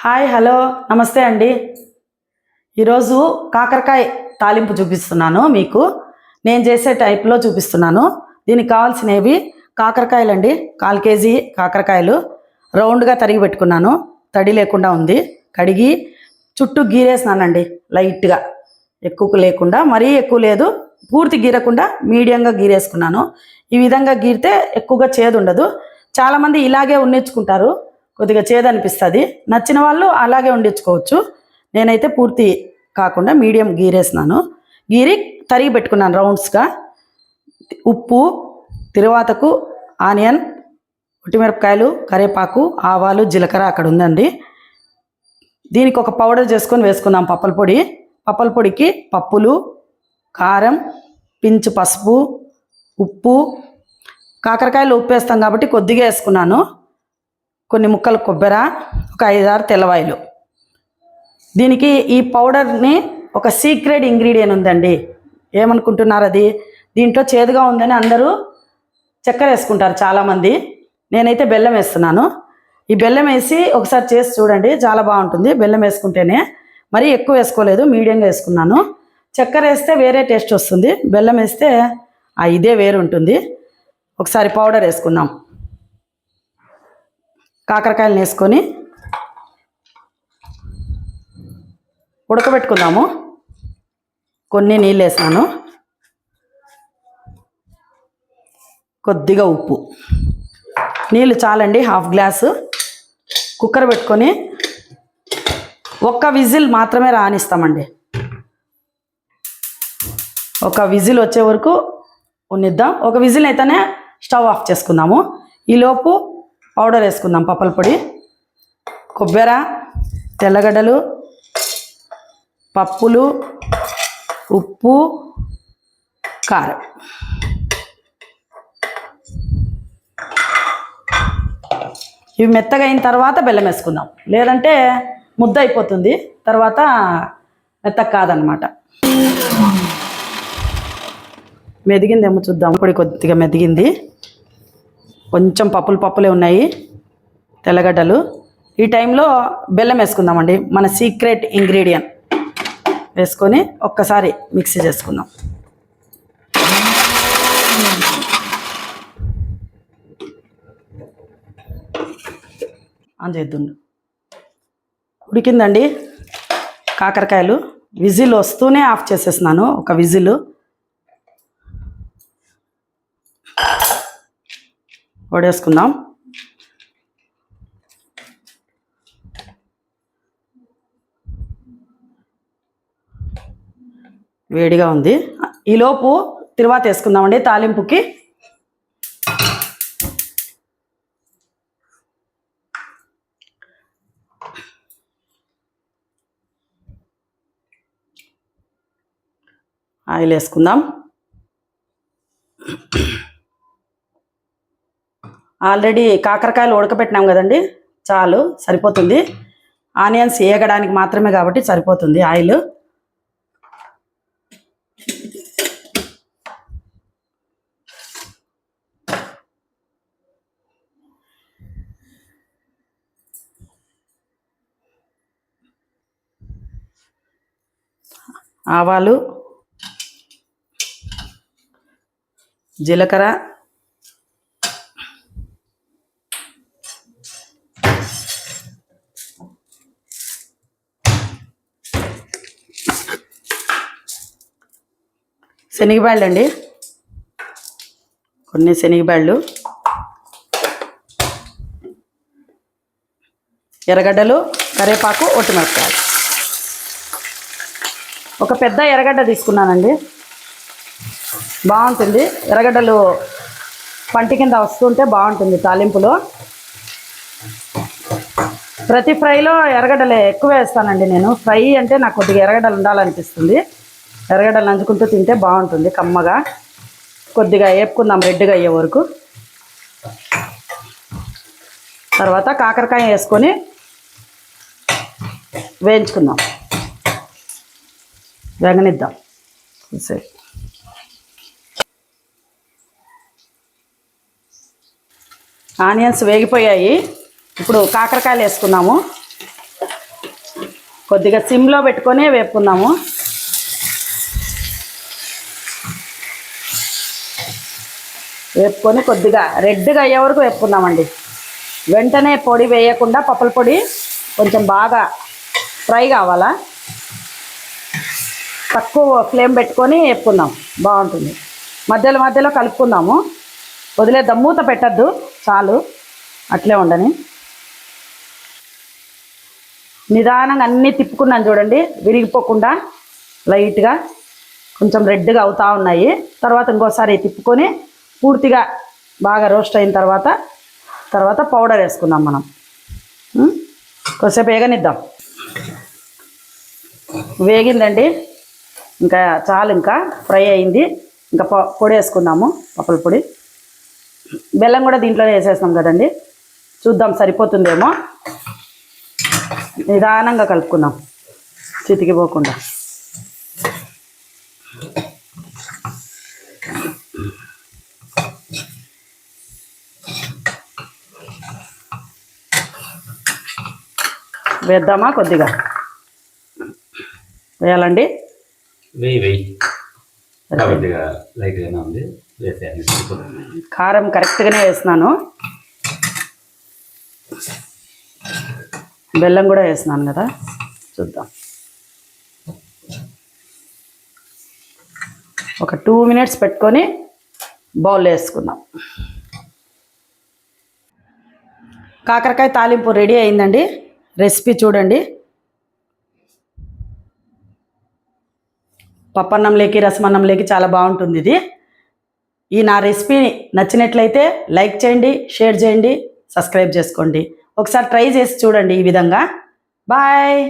Hi hello నమస్తే అండి. ఈరోజు కాకరకాయ తాలింపు చూపిస్తున్నాను. మీకు నేను చేసే టైప్లో చూపిస్తున్నాను. దీనికి కావాల్సినవి కాకరకాయలు అండి. 1/4 కేజీ కాకరకాయలు రౌండ్గా తరిగి పెట్టుకున్నాను. తడి లేకుండా ఉంది. కడిగి చుట్టూ గీరేసినానండి. లైట్గా ఎక్కువ లేకుండా, మరీ ఎక్కువ లేదు, పూర్తి గీరకుండా మీడియంగా గీరేసుకున్నాను. ఈ విధంగా గీరితే ఎక్కువగా చేదు ఉండదు. చాలామంది ఇలాగే ఉన్నించుకుంటారు, కొద్దిగా చేదు అనిపిస్తుంది. నచ్చిన వాళ్ళు అలాగే వండించుకోవచ్చు. నేనైతే పూర్తి కాకుండా మీడియం గీరేసినాను. గీరి తరిగి పెట్టుకున్నాను రౌండ్స్గా. ఉప్పు, తిరువాతకు, ఆనియన్, ఒట్టిమిరపకాయలు, కరివేపాకు, ఆవాలు, జీలకర్ర అక్కడ ఉందండి. దీనికి ఒక పౌడర్ చేసుకొని వేసుకుందాం. పప్పుల పొడి. పప్పుల పొడికి పప్పులు, కారం, పించు పసుపు, ఉప్పు, కాకరకాయలు ఉప్పు వేస్తాం కాబట్టి కొద్దిగా వేసుకున్నాను. కొన్ని ముక్కలు కొబ్బరి, ఒక 5-6 తెల్లవాయలు. దీనికి ఈ పౌడర్ని ఒక సీక్రెట్ ఇంగ్రీడియంట్ ఉందండి. ఏమనుకుంటున్నారు అది? దీంట్లో చేదుగా ఉందని అందరూ చక్కెర వేసుకుంటారు చాలామంది. నేనైతే బెల్లం వేస్తున్నాను. ఈ బెల్లం వేసి ఒకసారి చేసి చూడండి, చాలా బాగుంటుంది. బెల్లం వేసుకుంటేనే, మరీ ఎక్కువ వేసుకోలేదు, మీడియంగా వేసుకున్నాను. చక్కెర వేస్తే వేరే టేస్ట్ వస్తుంది, బెల్లం వేస్తే ఇదే వేరు ఉంటుంది. ఒకసారి పౌడర్ వేసుకుందాం. కాకరకాయలను వేసుకొని ఉడకబెట్టుకుందాము. కొన్ని నీళ్ళు వేసాను, కొద్దిగా ఉప్పు, నీళ్ళు చాలండి, 1/2 గ్లాసు. కుక్కర్ పెట్టుకొని ఒక్క విజిల్ మాత్రమే రానిస్తామండి. ఒక విజిల్ వచ్చే వరకు ఉన్నిద్దాం. ఒక విజిల్ అయితేనే స్టవ్ ఆఫ్ చేసుకుందాము. ఈలోపు పౌడర్ వేసుకుందాం. పప్పుల పొడి, కొబ్బరి, తెల్లగడ్డలు, పప్పులు, ఉప్పు, కారం. ఇవి మెత్తగా అయిన తర్వాత బెల్లం వేసుకుందాం, లేదంటే ముద్ద అయిపోతుంది, తర్వాత మెత్తగా కాదనమాట. మెదిగిందేమో చూద్దాం. పొడి కొద్దిగా మెదిగింది. కొంచెం పప్పులే ఉన్నాయి, తెల్లగడ్డలు. ఈ టైంలో బెల్లం వేసుకుందామండి. మన సీక్రెట్ ఇంగ్రీడియంట్ వేసుకొని ఒక్కసారి మిక్సీ చేసుకుందాం. ఆన్ చేద్దాం. ఉడికిందండి కాకరకాయలు. విజిల్ వస్తూనే ఆఫ్ చేసేస్తున్నాను. ఒక విజిల్. వడేసుకుందాం. వేడిగా ఉంది. ఈలోపు తిరువాత వేసుకుందామండి తాలింపుకి. ఆయిల్ వేసుకుందాం. ఆల్రెడీ కాకరకాయలు ఉడకపెట్టినాం కదండి, చాలు, సరిపోతుంది. ఆనియన్స్ వేగడానికి మాత్రమే కాబట్టి సరిపోతుంది ఆయిల్. ఆవాలు, జీలకర్ర, శనగబ్యాళ్ళు అండి, కొన్ని శనగబ్యాళ్ళు, ఎర్రగడ్డలు, కరివేపాకు, ఒట్టిమిరపకాయలు. ఒక పెద్ద ఎర్రగడ్డ తీసుకున్నానండి, బాగుంటుంది. ఎర్రగడ్డలు పంటి కింద వస్తుంటే బాగుంటుంది తాలింపులో. ప్రతి ఫ్రైలో ఎర్రగడ్డలు ఎక్కువ వేస్తానండి నేను. ఫ్రై అంటే నాకు కొద్దిగా ఎర్రగడ్డలు ఉండాలనిపిస్తుంది. ఎర్రగడ్డలు నంచుకుంటూ తింటే బాగుంటుంది, కమ్మగా. కొద్దిగా వేపుకుందాం రెడ్గా అయ్యే వరకు. తర్వాత కాకరకాయ వేసుకొని వేయించుకుందాం, వేగనిద్దాం. సరే, ఆనియన్స్ వేగిపోయాయి. ఇప్పుడు కాకరకాయలు వేసుకున్నాము. కొద్దిగా సిమ్లో పెట్టుకొని వేపుకుందాము. వేపుకొని కొద్దిగా రెడ్గా అయ్యే వరకు వేపుకుందామండి. వెంటనే పొడి వేయకుండా పప్పుల పొడి కొంచెం బాగా ఫ్రై కావాలా. తక్కువ ఫ్లేమ్ పెట్టుకొని వేపుకుందాం, బాగుంటుంది. మధ్యలో మధ్యలో కలుపుకుందాము, వదిలేద్దాం, మూత పెట్టద్దు, చాలు అట్లే ఉండని. నిదానంగా అన్నీ తిప్పుకున్నాను చూడండి, విరిగిపోకుండా లైట్గా కొంచెం రెడ్గా అవుతూ ఉన్నాయి. తర్వాత ఇంకోసారి తిప్పుకొని పూర్తిగా బాగా రోస్ట్ అయిన తర్వాత పౌడర్ వేసుకుందాం మనం. కొద్దిసేపు వేగనిద్దాం. వేగిందండి, ఇంకా చాలు, ఇంకా ఫ్రై అయింది. ఇంకా పొడి వేసుకుందాము, పప్పుల పొడి. బెల్లం కూడా దీంట్లోనే వేసేస్తాం కదండి, చూద్దాం సరిపోతుందేమో. నిదానంగా కలుపుకుందాం, చితికిపోకుండా. వేద్దామా? కొద్దిగా వేయాలండి. కారం కరెక్ట్గానే వేసినాను, బెల్లం కూడా వేసినాను కదా, చూద్దాం. ఒక 2 minutes పెట్టుకొని బౌల్లో వేసుకుందాం. కాకరకాయ తాలింపు రెడీ అయిందండి. రెసిపీ చూడండి. పప్పన్నంలోకి రసమన్నంలోకి చాలా బాగుంటుంది ఇది. నా రెసిపీ నచ్చినట్లయితే లైక్ చేయండి, షేర్ చేయండి, సబ్స్క్రైబ్ చేసుకోండి. ఒకసారి ట్రై చేసి చూడండి ఈ విధంగా. బాయ్.